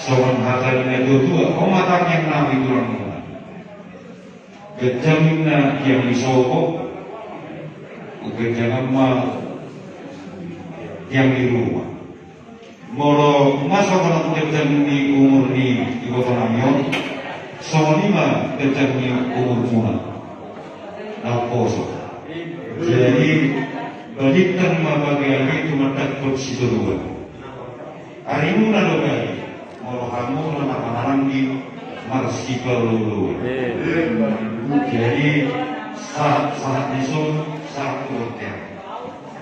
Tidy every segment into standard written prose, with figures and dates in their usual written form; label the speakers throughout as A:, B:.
A: Soal hatanya dua, matang yang nabi kurang kejamina yang disokok, kejangan yang di rumah. Moro masa kalau kejamin di umur di kota Namion, soal lima kejamin umur muna, alposo. Jadi balikan bagian itu mendapat situ dua. Hari muna dogai. Kalau kamu menang di Marsipa lulu. Jadi saat disul saat turutnya.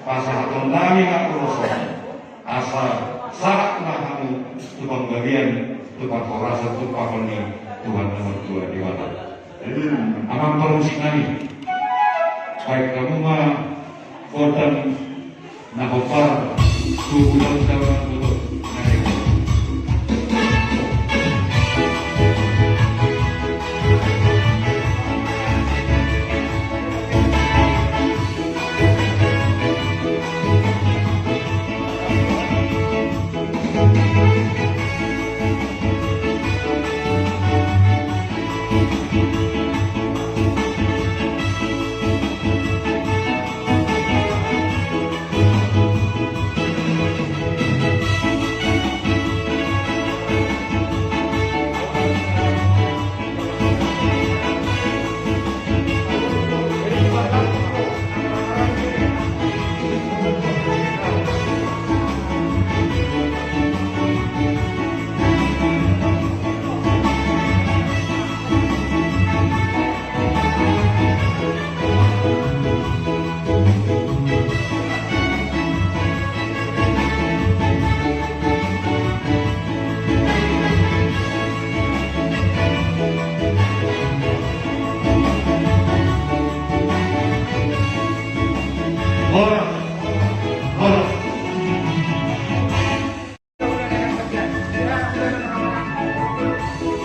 A: Pasal tondami nak urusan. Asal saat nak kamu tukang bagian tukang korasa tukang ini Tuhan nomor 2 di mana. Amang perusik nani. Baik kamu mah kodan nakopar tubuh dan dulu.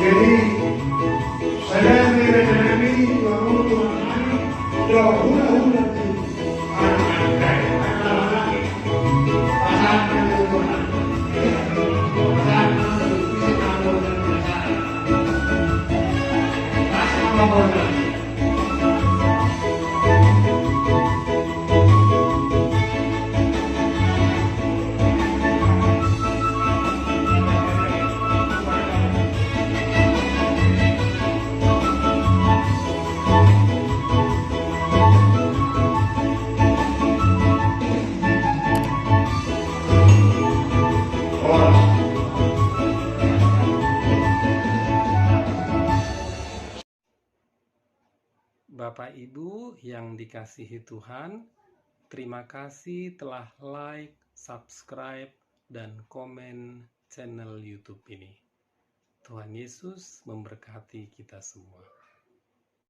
B: Jadi saya mengenai untuk jauh hula-hula di anak-anak laki-laki pasangan itu pasangan bisa tampil dan pasangan
C: Bapak Ibu yang dikasihi Tuhan, terima kasih telah like, subscribe, dan komen channel YouTube ini. Tuhan Yesus memberkati kita semua.